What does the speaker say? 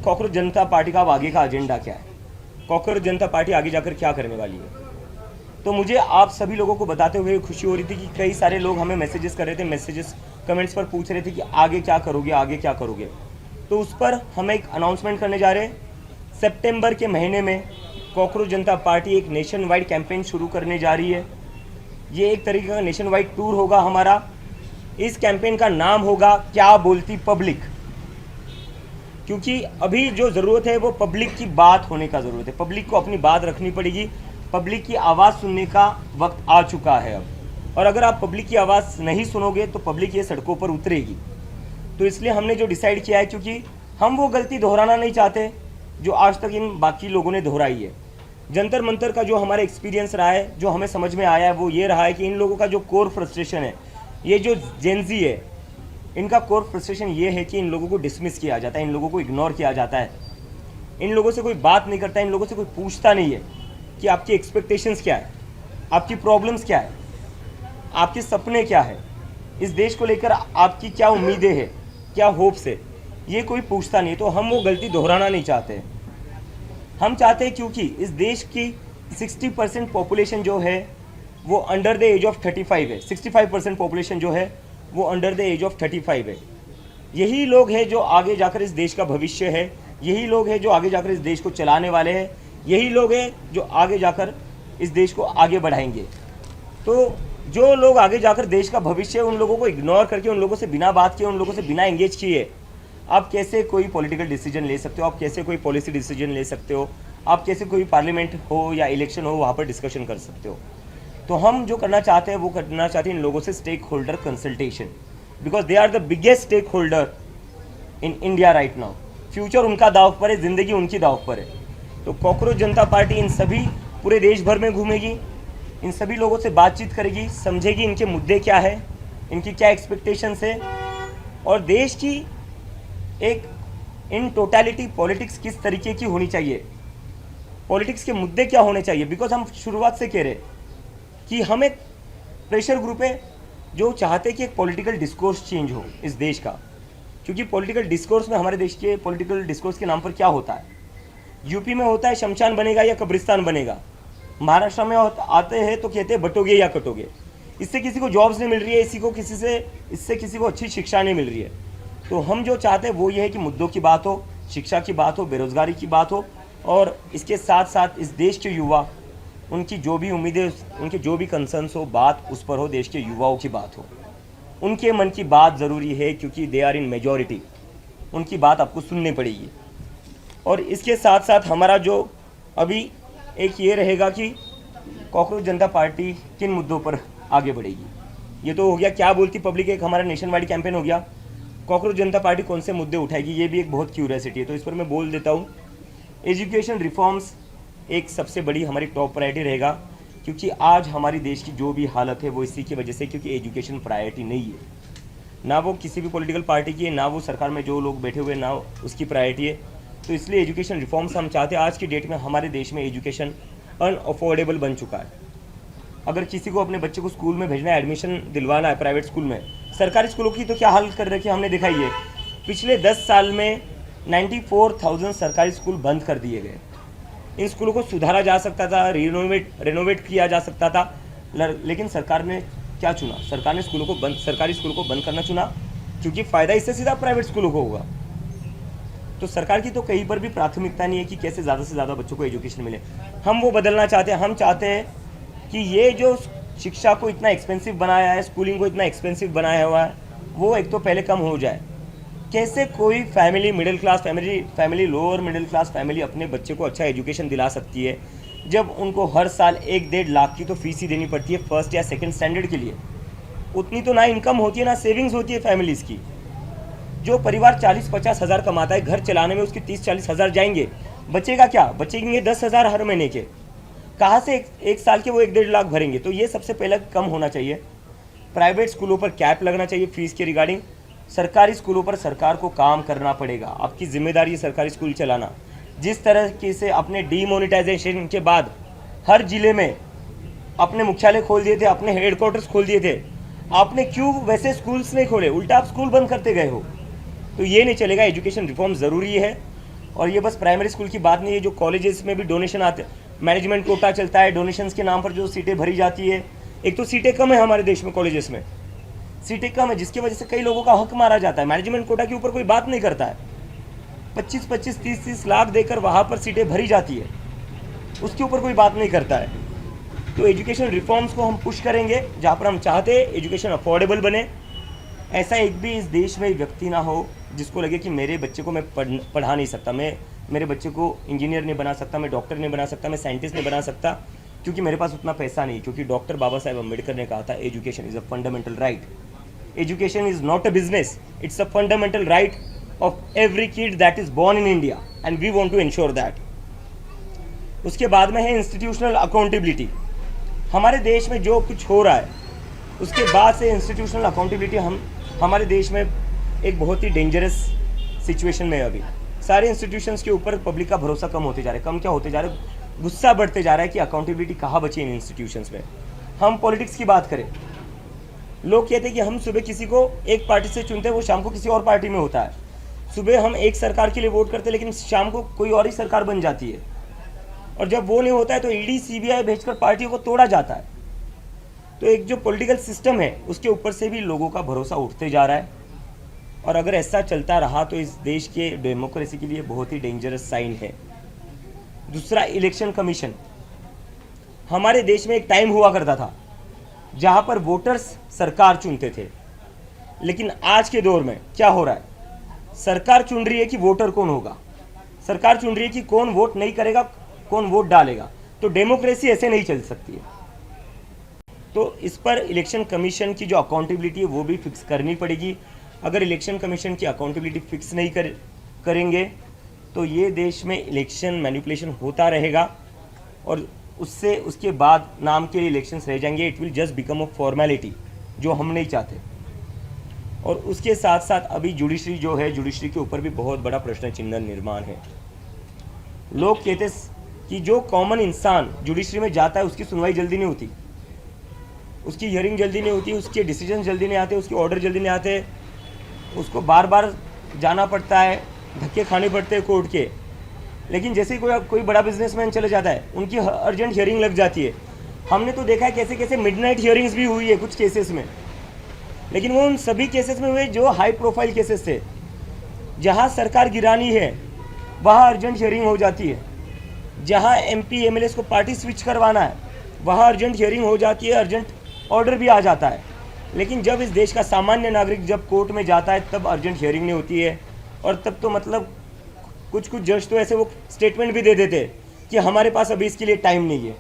Cockroach जनता party का अब आगे का एजेंडा क्या है, कॉकरोच जनता पार्टी आगे जाकर क्या करने वाली है। तो मुझे आप सभी लोगों को बताते हुए खुशी हो रही थी कि कई सारे लोग हमें मैसेजेस कर रहे थे, मैसेजेस कमेंट्स पर पूछ रहे थे कि आगे क्या करोगे, आगे क्या करोगे। तो उस पर हम एक अनाउंसमेंट करने जा रहे हैं। सितंबर के महीने में कॉकरोच जनता पार्टी एक नेशन वाइड कैंपेन शुरू करने जा रही है। ये एक तरीके का नेशन वाइड टूर होगा हमारा। इस कैंपेन का नाम होगा क्या बोलती पब्लिक, क्योंकि अभी जो ज़रूरत है वो पब्लिक की बात होने का ज़रूरत है। पब्लिक को अपनी बात रखनी पड़ेगी, पब्लिक की आवाज़ सुनने का वक्त आ चुका है अब। और अगर आप पब्लिक की आवाज़ नहीं सुनोगे तो पब्लिक ये सड़कों पर उतरेगी। तो इसलिए हमने जो डिसाइड किया है, क्योंकि हम वो गलती दोहराना नहीं चाहते जो आज तक इन बाकी लोगों ने दोहराई है। जंतर मंतर का जो हमारा एक्सपीरियंस रहा है, जो हमें समझ में आया है, वो ये रहा है कि इन लोगों का जो कोर फ्रस्ट्रेशन है, ये जो जेनजी है, इनका कोर फ्रस्ट्रेशन ये है कि इन लोगों को डिसमिस किया जाता है, इन लोगों को इग्नोर किया जाता है, इन लोगों से कोई बात नहीं करता, इन लोगों से कोई पूछता नहीं है कि आपकी एक्सपेक्टेशंस क्या है, आपकी प्रॉब्लम्स क्या है, आपके सपने क्या है, इस देश को लेकर आपकी क्या उम्मीदें हैं, क्या होप्स है, ये कोई पूछता नहीं। तो हम वो गलती दोहराना नहीं चाहते। हम चाहते हैं क्योंकि इस देश की 60% पॉपुलेशन जो है वो अंडर द एज ऑफ 35 है। 65% पॉपुलेशन जो है वो अंडर द एज ऑफ 35 है। यही लोग हैं जो आगे जाकर इस देश का भविष्य है, यही लोग हैं जो आगे जाकर इस देश को चलाने वाले हैं, यही लोग हैं जो आगे जाकर इस देश को आगे बढ़ाएंगे। तो जो लोग आगे जाकर देश का भविष्य है, उन लोगों को इग्नोर करके, उन लोगों से बिना बात किए, उन लोगों से बिना एंगेज किए आप कैसे कोई पॉलिटिकल डिसीजन ले सकते हो, आप कैसे कोई पॉलिसी डिसीजन ले सकते हो, आप कैसे कोई पार्लियामेंट हो या इलेक्शन हो वहाँ पर डिस्कशन कर सकते हो। तो हम जो करना चाहते हैं वो करना चाहते हैं इन लोगों से stakeholder consultation, because they are the biggest stakeholder in India right now. Future उनका दाव पर है, ज़िंदगी उनकी दाव पर है। तो कॉकरोच जनता पार्टी इन सभी पूरे देश भर में घूमेगी, इन सभी लोगों से बातचीत करेगी, समझेगी इनके मुद्दे क्या है, इनकी क्या एक्सपेक्टेशंस है, और देश की एक इन टोटलिटी पॉलिटिक्स किस तरीके की होनी चाहिए, पॉलिटिक्स के मुद्दे क्या होने चाहिए। बिकॉज हम शुरुआत से कह रहे कि हम एक प्रेशर ग्रुप है जो चाहते कि एक पॉलिटिकल डिस्कोर्स चेंज हो इस देश का। क्योंकि पॉलिटिकल डिस्कोर्स में हमारे देश के पॉलिटिकल डिस्कोर्स के नाम पर क्या होता है, यूपी में होता है शमशान बनेगा या कब्रिस्तान बनेगा, महाराष्ट्र में आते हैं तो कहते हैं बटोगे या कटोगे। इससे किसी को जॉब्स नहीं मिल रही है, इससे किसी को अच्छी शिक्षा नहीं मिल रही है। तो हम जो चाहते हैं वो ये है कि मुद्दों की बात हो, शिक्षा की बात हो, बेरोजगारी की बात हो, और इसके साथ साथ इस देश के युवा, उनकी जो भी उम्मीदें, उनके जो भी कंसर्न्स हो, बात उस पर हो, देश के युवाओं की बात हो, उनके मन की बात ज़रूरी है, क्योंकि दे आर इन मेजॉरिटी, उनकी बात आपको सुननी पड़ेगी। और इसके साथ साथ हमारा जो अभी एक ये रहेगा कि कॉकरोच जनता पार्टी किन मुद्दों पर आगे बढ़ेगी। ये तो हो गया क्या बोलती पब्लिक, एक हमारा नेशन वाइड कैंपेन हो गया। कॉकरोच जनता पार्टी कौन से मुद्दे उठाएगी, ये भी एक बहुत क्यूरियोसिटी है, तो इस पर मैं बोल देता हूँ। एजुकेशन रिफॉर्म्स एक सबसे बड़ी हमारी टॉप प्रायोरिटी रहेगा, क्योंकि आज हमारी देश की जो भी हालत है वो इसी की वजह से, क्योंकि एजुकेशन प्रायोरिटी नहीं है, ना वो किसी भी पॉलिटिकल पार्टी की है, ना वो सरकार में जो लोग बैठे हुए, ना उसकी प्रायोरिटी है। तो इसलिए एजुकेशन रिफॉर्म्स हम चाहते हैं। आज की डेट में हमारे देश में एजुकेशन अनअफोर्डेबल बन चुका है। अगर किसी को अपने बच्चे को स्कूल में भेजना है, एडमिशन दिलवाना है प्राइवेट स्कूल में, सरकारी स्कूलों की तो क्या हालत कर रखी है हमने दिखाई है। पिछले 10 साल में 94,000 सरकारी स्कूल बंद कर दिए गए। इन स्कूलों को सुधारा जा सकता था, रेनोवेट किया जा सकता था, लेकिन सरकार ने क्या चुना, सरकार ने सरकारी स्कूलों को बंद करना चुना, क्योंकि फ़ायदा इससे सीधा प्राइवेट स्कूलों को होगा। तो सरकार की तो कहीं पर भी प्राथमिकता नहीं है कि कैसे ज़्यादा से ज़्यादा बच्चों को एजुकेशन मिले। हम वो बदलना चाहते हैं। हम चाहते हैं कि ये जो शिक्षा को इतना एक्सपेंसिव बनाया है, स्कूलिंग को इतना एक्सपेंसिव बनाया हुआ है, वो एक तो पहले कम हो जाए। कैसे कोई family, middle class family, lower middle class family अपने बच्चे को अच्छा एजुकेशन दिला सकती है, जब उनको हर साल 1-1.5 लाख की तो फीस ही देनी पड़ती है फर्स्ट या सेकंड स्टैंडर्ड के लिए। उतनी तो ना इनकम होती है, ना सेविंग्स होती है फैमिलीज़ की। जो परिवार 40-50 हज़ार कमाता है, घर चलाने में उसके 30-40 हज़ार जाएंगे, बचेगा क्या? बचेंगे 10,000 हर महीने के। कहाँ से एक साल के वो 1-1.5 लाख भरेंगे? तो ये सबसे पहले कम होना चाहिए। प्राइवेट स्कूलों पर कैप लगना चाहिए फीस के रिगार्डिंग। सरकारी स्कूलों पर सरकार को काम करना पड़ेगा। आपकी जिम्मेदारी है सरकारी स्कूल चलाना। जिस तरह से अपने डीमोनेटाइजेशन के बाद हर जिले में अपने मुख्यालय खोल दिए थे, अपने हेडक्वार्टर्स खोल दिए थे, आपने क्यों वैसे स्कूल्स नहीं खोले? उल्टा आप स्कूल बंद करते गए हो। तो ये नहीं चलेगा। एजुकेशन रिफॉर्म ज़रूरी है। और ये बस प्राइमरी स्कूल की बात नहीं है, जो कॉलेजेस में भी डोनेशन आते, मैनेजमेंट कोटा चलता है, डोनेशंस के नाम पर जो सीटें भरी जाती है। एक तो सीटें कम है हमारे देश में, कॉलेजेस में सीटें कम है, जिसकी वजह से कई लोगों का हक मारा जाता है। मैनेजमेंट कोटा के ऊपर कोई बात नहीं करता है। 25-25, 30-30 लाख देकर वहाँ पर सीटें भरी जाती है, उसके ऊपर कोई बात नहीं करता है। तो एजुकेशन रिफॉर्म्स को हम पुश करेंगे, जहाँ पर हम चाहते हैं एजुकेशन अफोर्डेबल बने। ऐसा एक भी इस देश में व्यक्ति ना हो जिसको लगे कि मेरे बच्चे को मैं पढ़ा नहीं सकता, मैं मेरे बच्चे को इंजीनियर नहीं बना सकता, मैं डॉक्टर नहीं बना सकता, मैं साइंटिस्ट नहीं बना सकता, क्योंकि मेरे पास उतना पैसा नहीं। क्योंकि डॉक्टर बाबा साहेब अम्बेडकर ने कहा था, education is a fundamental right. Education is not a business, it's a fundamental right of every kid that is born in India, and we want to ensure that. उसके बाद में है इंस्टीट्यूशनल अकाउंटेबिलिटी। हमारे देश में जो कुछ हो रहा है उसके बाद से इंस्टीट्यूशनल अकाउंटेबिलिटी हमारे देश में एक बहुत ही डेंजरस सिचुएशन में है। अभी सारे इंस्टीट्यूशंस के ऊपर पब्लिक का भरोसा कम होते जा रहा है, कम क्या होते जा रहा है, गुस्सा बढ़ते जा रहा है कि अकाउंटेबिलिटी कहाँ बची इन इंस्टीट्यूशंस में। हम पॉलिटिक्स की बात करें, लोग कहते हैं कि हम सुबह किसी को एक पार्टी से चुनते हैं, वो शाम को किसी और पार्टी में होता है। सुबह हम एक सरकार के लिए वोट करते हैं, लेकिन शाम को कोई और ही सरकार बन जाती है। और जब वो नहीं होता है तो ईडी सीबीआई भेजकर पार्टियों को तोड़ा जाता है। तो एक जो पॉलिटिकल सिस्टम है उसके ऊपर से भी लोगों का भरोसा उठते जा रहा है, और अगर ऐसा चलता रहा तो इस देश के डेमोक्रेसी के लिए बहुत ही डेंजरस साइन है। दूसरा, इलेक्शन कमीशन। हमारे देश में एक टाइम हुआ करता था जहां पर वोटर्स सरकार चुनते थे, लेकिन आज के दौर में क्या हो रहा है, सरकार चुन रही है कि वोटर कौन होगा, सरकार चुन रही है कि कौन वोट नहीं करेगा, कौन वोट डालेगा। तो डेमोक्रेसी ऐसे नहीं चल सकती है। तो इस पर इलेक्शन कमीशन की जो अकाउंटेबिलिटी है वो भी फिक्स करनी पड़ेगी। अगर इलेक्शन कमीशन की अकाउंटेबिलिटी फिक्स नहीं करेंगे तो ये देश में इलेक्शन मैनिपुलेशन होता रहेगा, और उससे उसके बाद नाम के लिए इलेक्शंस रह जाएंगे। It will just become a formality, जो हम नहीं चाहते। और उसके साथ साथ अभी जुडिशरी जो है, जुडिशरी के ऊपर भी बहुत बड़ा प्रश्न चिन्ह निर्माण है। लोग कहते कि जो कॉमन इंसान जुडिशरी में जाता है उसकी सुनवाई जल्दी नहीं होती, उसकी हियरिंग जल्दी नहीं होती, उसके डिसीजन जल्दी नहीं आते, उसके ऑर्डर जल्दी नहीं आते, उसको बार बार जाना पड़ता है, धक्के खाने पड़ते हैं कोर्ट के। लेकिन जैसे कोई बड़ा बिजनेसमैन चले जाता है, उनकी अर्जेंट हियरिंग लग जाती है। हमने तो देखा है कैसे कैसे मिडनाइट हियरिंग्स भी हुई है कुछ केसेस में, लेकिन वो उन सभी केसेस में हुए जो हाई प्रोफाइल केसेस थे। जहाँ सरकार गिरानी है वहाँ अर्जेंट हियरिंग हो जाती है, जहाँ MP MLAs को पार्टी स्विच करवाना है वहाँ अर्जेंट हियरिंग हो जाती है, अर्जेंट ऑर्डर भी आ जाता है। लेकिन जब इस देश का सामान्य नागरिक जब कोर्ट में जाता है तब अर्जेंट हियरिंग नहीं होती है। और तब तो मतलब कुछ जज तो ऐसे वो स्टेटमेंट भी दे देते कि हमारे पास अभी इसके लिए टाइम नहीं है।